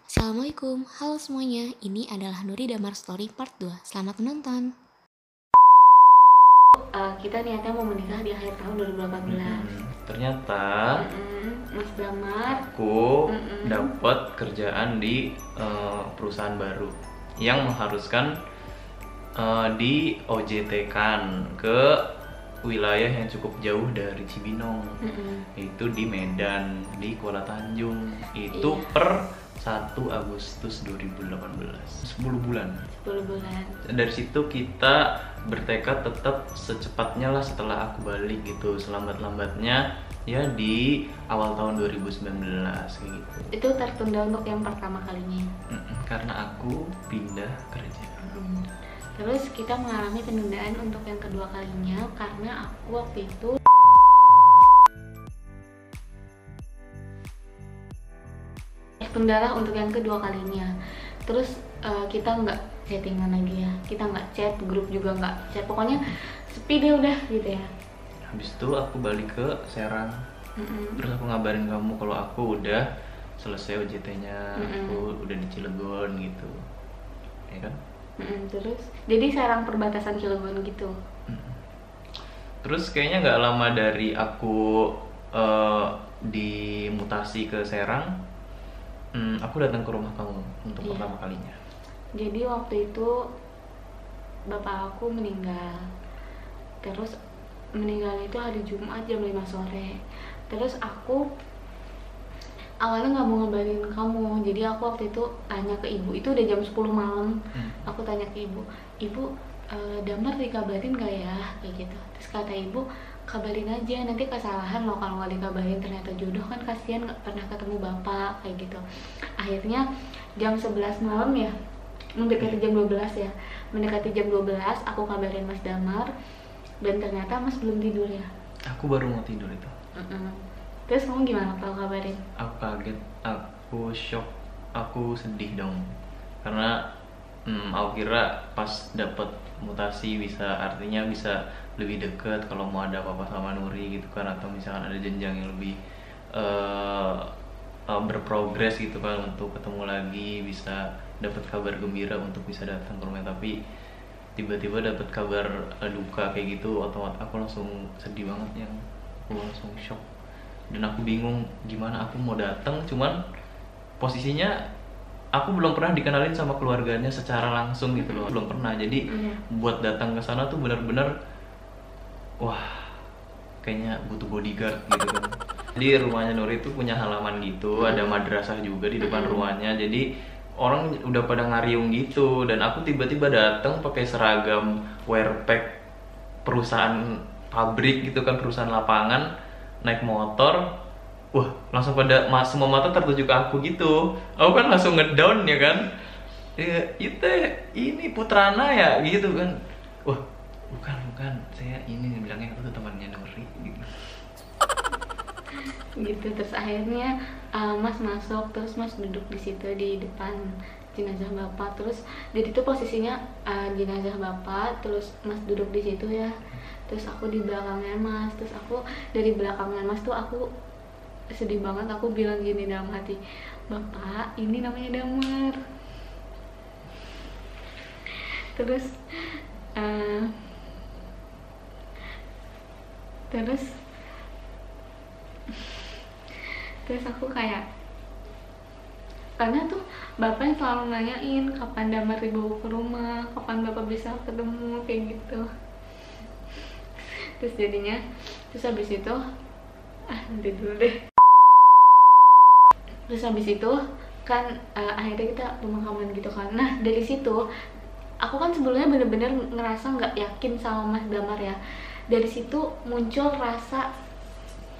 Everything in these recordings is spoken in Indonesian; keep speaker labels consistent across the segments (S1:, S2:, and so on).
S1: Assalamualaikum, halo semuanya. Ini adalah Nuri Damar Story Part 2. Selamat menonton. Kita niatnya mau menikah di akhir tahun 2018.
S2: Ternyata
S1: Mas Damar,
S2: aku dapat kerjaan di perusahaan baru yang mengharuskan di OJT-kan ke wilayah yang cukup jauh dari Cibinong, itu di Medan, di Kuala Tanjung. Itu
S1: Iya.
S2: per 1 Agustus 2018, 10 bulan.
S1: 10 bulan.
S2: Dari situ kita bertekad tetap secepatnya lah setelah aku balik gitu, selambat-lambatnya ya di awal tahun 2019 kayak gitu.
S1: Itu tertunda untuk yang pertama kalinya.
S2: Karena aku pindah kerja.
S1: Terus kita mengalami penundaan untuk yang kedua kalinya karena aku waktu itu tertunda untuk yang kedua kalinya. Terus kita nggak chattingan lagi ya, kita nggak chat, grup juga nggak chat, pokoknya sepi deh udah gitu ya.
S2: Habis itu aku balik ke Serang. Terus aku ngabarin kamu kalau aku udah selesai OJT-nya, aku udah di Cilegon gitu, ya kan?
S1: Terus jadi Serang perbatasan Cilegon gitu.
S2: Terus kayaknya nggak lama dari aku dimutasi ke Serang, aku datang ke rumah kamu untuk
S1: Iya.
S2: pertama kalinya.
S1: Jadi waktu itu bapak aku meninggal. Terus meninggal itu hari Jumat jam 5 sore. Terus aku awalnya nggak mau ngabarin kamu, jadi aku waktu itu tanya ke ibu, itu udah jam 10 malam. Aku tanya ke ibu, Damar dikabarin gak ya, kayak gitu. Terus kata ibu, kabarin aja, nanti kesalahan loh kalau nggak dikabarin, ternyata jodoh kan, kasihan nggak pernah ketemu bapak, kayak gitu. Akhirnya jam 11 malam ya, mendekati jam 12 ya, mendekati jam 12 aku kabarin Mas Damar, dan ternyata Mas belum tidur ya.
S2: Aku baru mau tidur itu.
S1: Terus kamu gimana kalau kabarin?
S2: Aku kaget, aku shock, aku sedih dong. Karena aku kira pas dapet mutasi artinya bisa lebih deket kalau mau ada apa-apa sama Nuri gitu kan, atau misalkan ada jenjang yang lebih berprogres gitu kan untuk ketemu lagi, bisa dapat kabar gembira untuk bisa datang ke rumah. Tapi tiba-tiba dapat kabar duka kayak gitu, otomatis aku langsung sedih banget, yang aku langsung shock. Dan aku bingung gimana aku mau datang, cuman posisinya aku belum pernah dikenalin sama keluarganya secara langsung gitu loh, belum pernah. Jadi buat datang ke sana tuh benar-benar wah, kayaknya butuh bodyguard gitu kan. Jadi rumahnya Nuri itu punya halaman gitu, ada madrasah juga di depan rumahnya. Jadi orang udah pada ngariung gitu, dan aku tiba-tiba datang pakai seragam wearpack perusahaan pabrik gitu kan, perusahaan lapangan, naik motor. Wah, langsung pada semua mata tertuju ke aku gitu. Aku kan langsung ngedown ya kan. Itu ini Putrana ya gitu kan. Wah, bukan, saya ini bilangnya aku tuh temannya Nuri gitu.
S1: Gitu. Terus akhirnya Mas masuk, terus Mas duduk di situ di depan jenazah bapak. Terus jadi itu posisinya jenazah bapak, terus Mas duduk di situ ya. Terus aku di belakangnya Mas. Terus aku dari belakangnya Mas tuh aku sedih banget. Aku bilang gini dalam hati, Bapak, ini namanya Damar. Terus terus aku kayak, karena tuh bapaknya selalu nanyain kapan Damar dibawa ke rumah, kapan bapak bisa ketemu, kayak gitu. Terus jadinya, terus habis itu nanti dulu deh. Terus habis itu kan akhirnya kita pemakaman gitu kan. Nah dari situ aku kan sebelumnya bener-bener ngerasa nggak yakin sama Mas Damar ya. Dari situ muncul rasa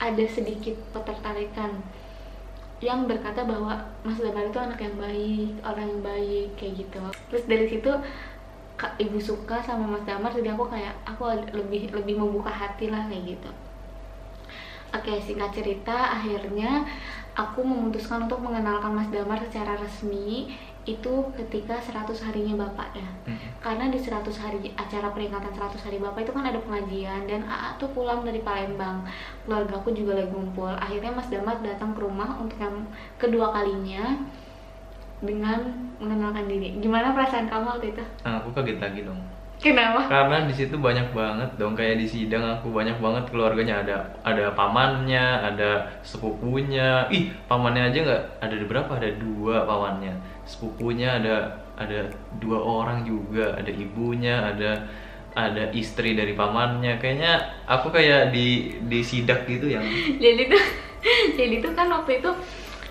S1: ada sedikit ketertarikan yang berkata bahwa Mas Damar itu anak yang baik, orang yang baik, kayak gitu. Terus dari situ ibu suka sama Mas Damar, jadi aku lebih membuka hati lah kayak gitu. Oke, singkat cerita, akhirnya aku memutuskan untuk mengenalkan Mas Damar secara resmi itu ketika 100 harinya bapak ya. Karena di 100 hari acara peringatan 100 hari bapak itu kan ada pengajian, dan AA tuh pulang dari Palembang, keluarga aku juga lagi ngumpul. Akhirnya Mas Damar datang ke rumah untuk yang kedua kalinya. dengan mengenalkan diri. Gimana perasaan kamu waktu itu?
S2: Nah, aku kaget lagi dong.
S1: Kenapa?
S2: Karena di situ banyak banget dong, kayak di sidang aku banyak banget keluarganya, ada pamannya, ada sepupunya. Ih, pamannya aja nggak ada berapa? Ada 2 pamannya. Sepupunya ada 2 orang juga, ada ibunya, ada istri dari pamannya. Kayaknya aku kayak di sidak gitu yang
S1: Jadi tuh jadi tuh kan waktu itu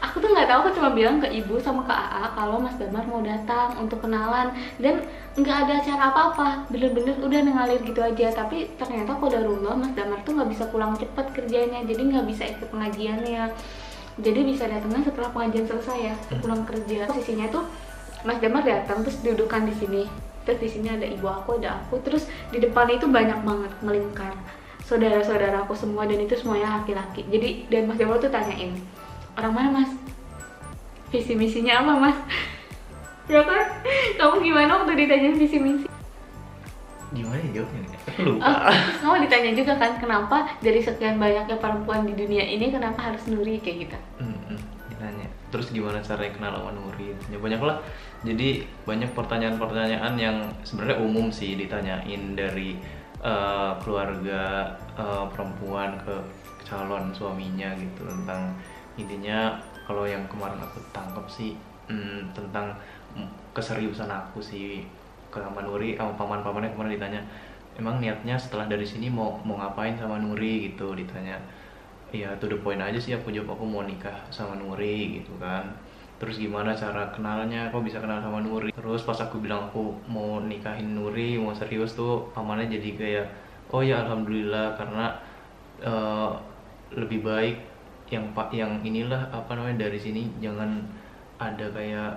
S1: aku tuh nggak tahu, aku cuma bilang ke ibu sama ke AA kalau Mas Damar mau datang untuk kenalan, dan nggak ada acara apa-apa, bener-bener udah ngalir gitu aja. Tapi ternyata qadarullah Mas Damar tuh nggak bisa pulang cepet kerjanya, jadi nggak bisa ikut pengajiannya, jadi bisa datangnya setelah pengajian selesai ya, pulang kerja. Posisinya tuh Mas Damar datang terus dudukan di sini, terus di sini ada ibu aku, ada aku, terus di depan itu banyak banget melingkar saudara-saudara aku semua, dan itu semuanya laki-laki. Jadi dan Mas Damar tuh tanyain, orang mana Mas? Visi misinya apa Mas? Ya kan? Kamu gimana waktu ditanya visi misi?
S2: gimana ya jawabnya nih? Aku lupa.
S1: Terus kamu ditanya juga kan, kenapa dari sekian banyaknya perempuan di dunia ini kenapa harus Nuri kayak gitu?
S2: Ditanya. Terus gimana caranya kenal sama Nuri? Ya banyak lah. Jadi banyak pertanyaan-pertanyaan yang sebenarnya umum sih ditanyain dari keluarga perempuan ke calon suaminya gitu, tentang intinya kalau yang kemarin aku tangkap sih tentang keseriusan aku sih ke sama Nuri, sama paman-pamannya kemarin ditanya, emang niatnya setelah dari sini mau ngapain sama Nuri gitu, ditanya. Ya to the point aja sih aku jawab, aku mau nikah sama Nuri gitu kan. Terus gimana cara kenalnya, kok bisa kenal sama Nuri? Terus pas aku bilang aku mau nikahin Nuri, mau serius tuh, pamannya jadi kayak, oh ya alhamdulillah, karena lebih baik yang inilah apa namanya, dari sini jangan ada kayak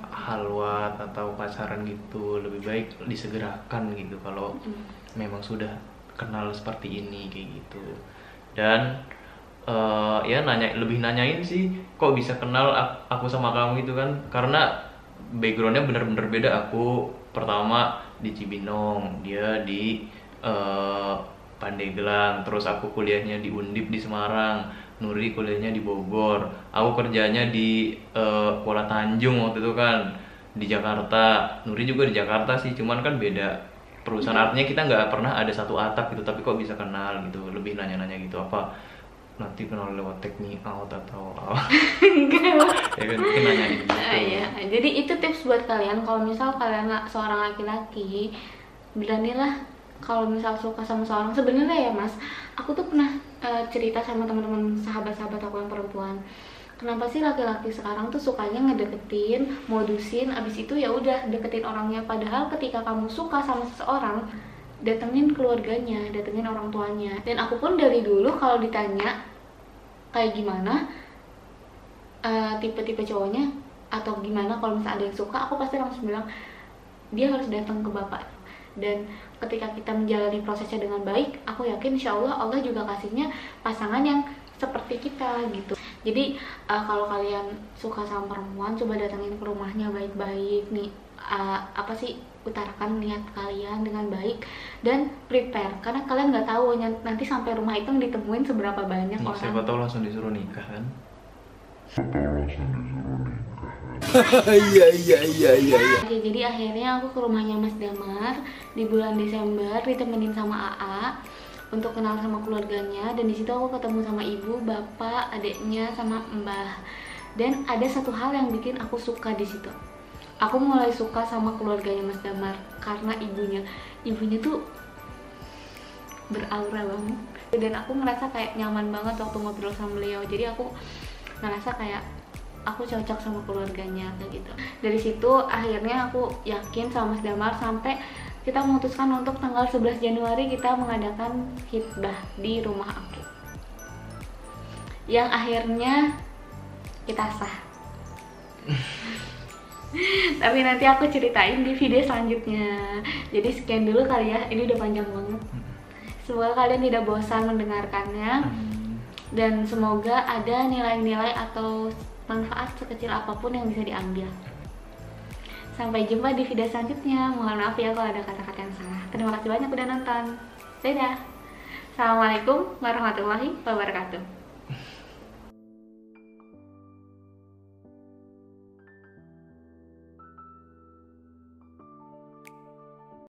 S2: halwat atau pacaran gitu, lebih baik disegerakan gitu kalau memang sudah kenal seperti ini kayak gitu. Dan ya lebih nanyain sih, kok bisa kenal aku sama kamu gitu kan, karena backgroundnya bener-bener beda. Aku pertama di Cibinong, dia di Pandeglang, terus aku kuliahnya di Undip di Semarang, Nuri kuliahnya di Bogor, aku kerjanya di Kuala Tanjung waktu itu kan, di Jakarta. Nuri juga di Jakarta sih, cuman kan beda perusahaan. Artinya kita nggak pernah ada satu atap gitu, tapi kok bisa kenal gitu. Lebih nanya-nanya gitu, apa nanti kenal lewat take me out atau apa? Ya kan, mungkin nanyain gitu.
S1: Ya. Jadi itu tips buat kalian, kalau misal kalian seorang laki-laki, beranilah kalau misal suka sama seorang. Sebenarnya ya Mas, aku tuh pernah cerita sama teman-teman sahabat-sahabat aku yang perempuan, kenapa sih laki-laki sekarang tuh sukanya ngedeketin, modusin, abis itu ya udah deketin orangnya. Padahal ketika kamu suka sama seseorang, datengin keluarganya, datengin orang tuanya. Dan aku pun dari dulu kalau ditanya kayak gimana tipe-tipe cowoknya atau gimana, kalau misalnya ada yang suka, aku pasti langsung bilang dia harus datang ke bapak. Dan ketika kita menjalani prosesnya dengan baik, aku yakin insya Allah juga kasihnya pasangan yang seperti kita gitu. Jadi kalau kalian suka sama perempuan, coba datangin ke rumahnya baik-baik nih, utarakan niat kalian dengan baik dan prepare, karena kalian nggak tahu nanti sampai rumah itu ditemuin seberapa banyak orang.
S2: Siapa tahu langsung disuruh nikah kan?
S3: Iya.
S1: Jadi akhirnya aku ke rumahnya Mas Damar di bulan Desember, ditemenin sama AA untuk kenal sama keluarganya. Dan di situ aku ketemu sama ibu, bapak, adiknya, sama mbah. Dan ada satu hal yang bikin aku suka di situ. Aku mulai suka sama keluarganya Mas Damar karena ibunya tuh beraura banget. Dan aku ngerasa kayak nyaman banget waktu ngobrol sama beliau. Jadi aku ngerasa kayak aku cocok sama keluarganya kayak gitu. Dari situ akhirnya aku yakin sama Mas Damar, sampai kita memutuskan untuk tanggal 11 Januari kita mengadakan khitbah di rumah aku, yang akhirnya kita sah. Tapi nanti aku ceritain di video selanjutnya. Jadi sekian dulu kali ya, ini udah panjang banget. Semoga kalian tidak bosan mendengarkannya, dan semoga ada nilai-nilai atau manfaat sekecil apapun yang bisa diambil. Sampai jumpa di video selanjutnya. Mohon maaf ya kalau ada kata-kata yang salah. Terima kasih banyak udah nonton. Dadah. Assalamualaikum warahmatullahi wabarakatuh.